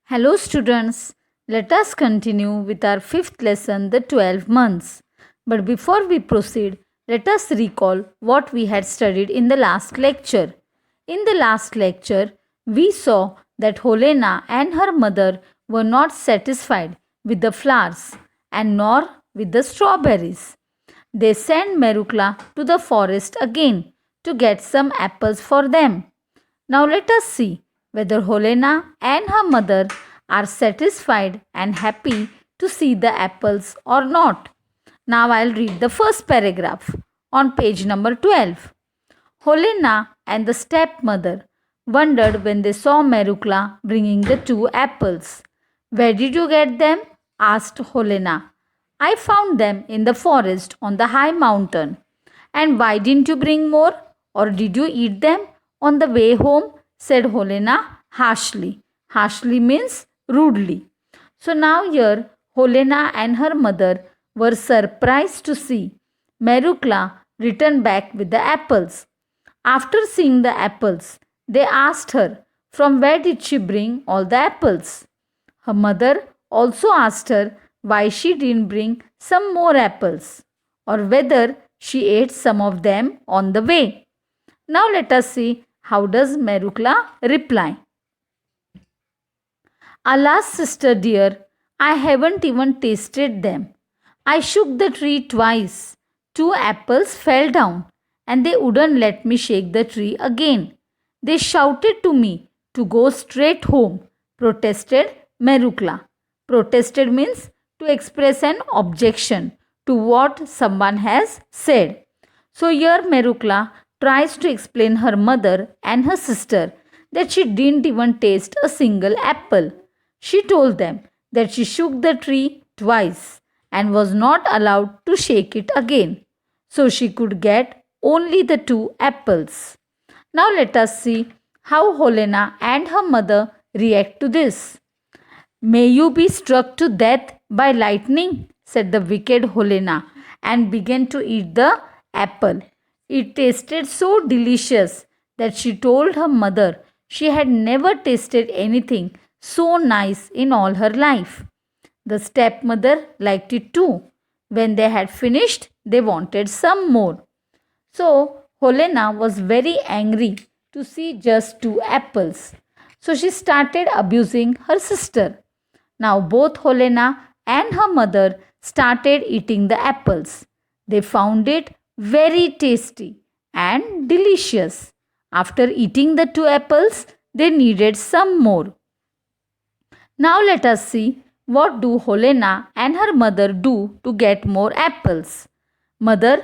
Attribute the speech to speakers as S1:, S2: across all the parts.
S1: Hello, students. Let us continue with our fifth lesson, the 12 months. But before we proceed, let us recall what we had studied in the last lecture. In the last lecture, we saw that Helena and her mother were not satisfied with the flowers and nor with the strawberries. They sent Merukla to the forest again to get some apples for them. Now let us see whether Helena and her mother are satisfied and happy to see the apples or not. Now I'll read the first paragraph on page number 12. Helena and the stepmother wondered when they saw Merukla bringing the two apples. Where did you get them? Asked Helena. I found them in the forest on the high mountain. And why didn't you bring more? Or did you eat them on the way home? Said Helena harshly. Harshly means rudely. So now here Helena and her mother were surprised to see Merukla return back with the apples. After seeing the apples, they asked her from where did she bring all the apples. Her mother also asked her why she didn't bring some more apples or whether she ate some of them on the way. Now let us see how does Merukla reply. Alas, sister dear, I haven't even tasted them. I shook the tree twice. Two apples fell down and they wouldn't let me shake the tree again. They shouted to me to go straight home, protested Merukla. Protested means to express an objection to what someone has said. So here Merukla tries to explain her mother and her sister that she didn't even taste a single apple. She told them that she shook the tree twice and was not allowed to shake it again, so she could get only the two apples. Now let us see how Helena and her mother react to this. May you be struck to death by lightning, said the wicked Helena, and began to eat the apple. It tasted so delicious that she told her mother she had never tasted anything so nice in all her life. The stepmother liked it too. When they had finished, they wanted some more. So Helena was very angry to see just two apples. So she started abusing her sister. Now both Helena and her mother started eating the apples. They found it very tasty and delicious. After eating the two apples, they needed some more. Now let us see what do Helena and her mother do to get more apples. Mother,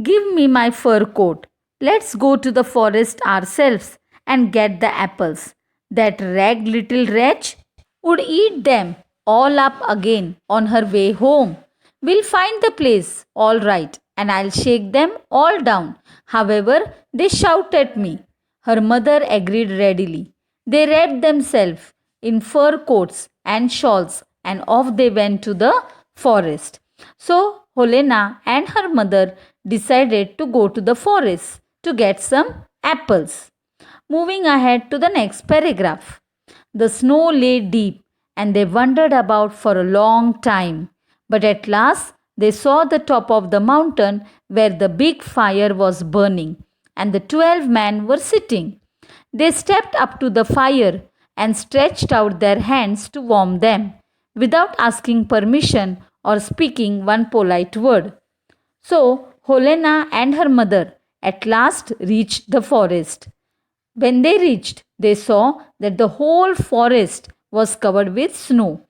S1: give me my fur coat. Let's go to the forest ourselves and get the apples. That ragged little wretch would eat them all up again on her way home. We'll find the place all right and I'll shake them all down. However, they shout at me. Her mother agreed readily. They wrapped themselves in fur coats and shawls and off they went to the forest. So Helena and her mother decided to go to the forest to get some apples. Moving ahead to the next paragraph. The snow lay deep and they wandered about for a long time. But at last they saw the top of the mountain where the big fire was burning and the 12 men were sitting. They stepped up to the fire and stretched out their hands to warm them without asking permission or speaking one polite word. So Helena and her mother at last reached the forest. When they reached, they saw that the whole forest was covered with snow,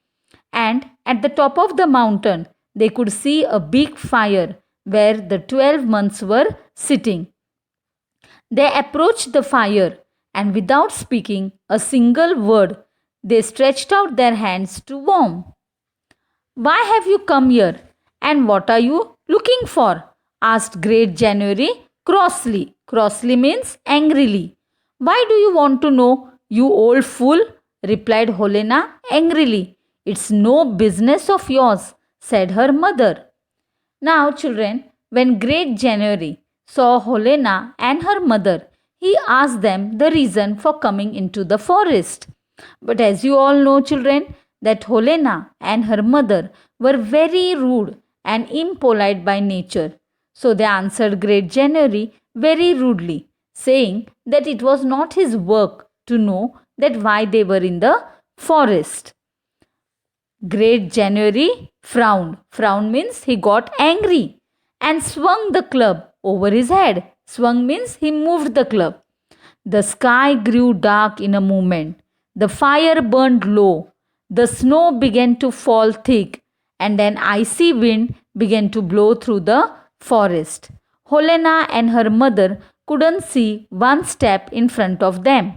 S1: and at the top of the mountain they could see a big fire where the 12 months were sitting. They approached the fire and without speaking a single word, they stretched out their hands to warm. Why have you come here and what are you looking for? Asked Great January crossly. Crossly means angrily. Why do you want to know, you old fool? Replied Helena angrily. It's no business of yours, said her mother. Now, children, when Great January saw Helena and her mother, he asked them the reason for coming into the forest. But as you all know, children, that Helena and her mother were very rude and impolite by nature. So they answered Great January very rudely, saying that it was not his work to know that why they were in the forest. Great January frowned. Frown means he got angry and swung the club over his head. Swung means he moved the club. The sky grew dark in a moment. The fire burned low. The snow began to fall thick, and an icy wind began to blow through the forest. Helena and her mother couldn't see one step in front of them.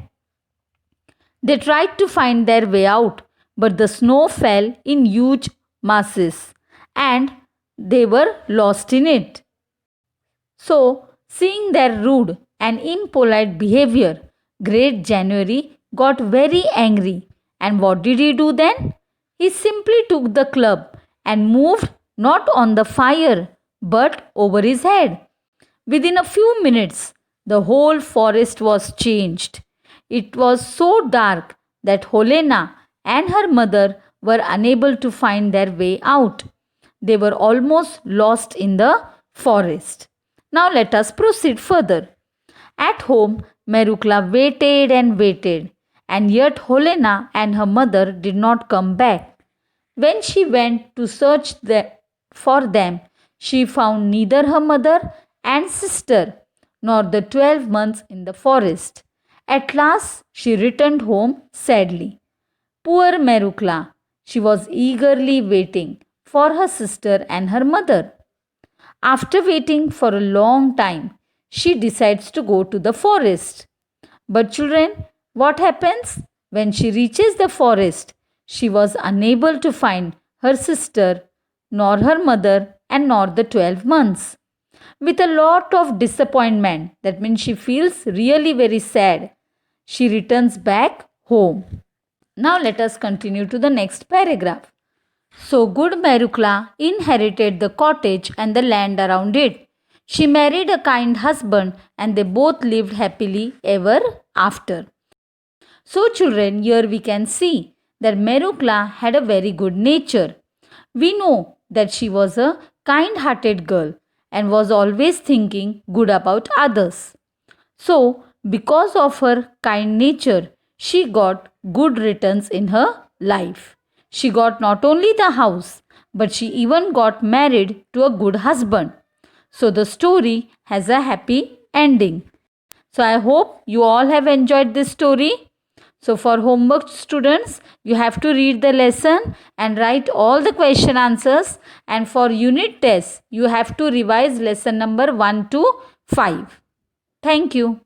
S1: They tried to find their way out, but the snow fell in huge masses and they were lost in it. So, seeing their rude and impolite behavior, Great January got very angry. And what did he do then? He simply took the club and moved not on the fire but over his head. Within a few minutes, the whole forest was changed. It was so dark that Helena and her mother were unable to find their way out. They were almost lost in the forest. Now let us proceed further. At home, Merukla waited and waited, and yet Helena and her mother did not come back. When she went to search for them, she found neither her mother and sister nor the 12 months in the forest. At last, she returned home sadly. Poor Merukla, she was eagerly waiting for her sister and her mother. After waiting for a long time, she decides to go to the forest. But children, what happens? When she reaches the forest, she was unable to find her sister, nor her mother, and nor the 12 months. With a lot of disappointment, that means she feels really very sad, she returns back home. Now let us continue to the next paragraph. So good Merukla inherited the cottage and the land around it. She married a kind husband and they both lived happily ever after. So children, here we can see that Merukla had a very good nature. We know that she was a kind-hearted girl and was always thinking good about others. So, because of her kind nature, she got good returns in her life. She got not only the house, but she even got married to a good husband. So, the story has a happy ending. So, I hope you all have enjoyed this story. So, for homework students, you have to read the lesson and write all the question answers. And for unit tests, you have to revise lesson number 1 to 5. Thank you.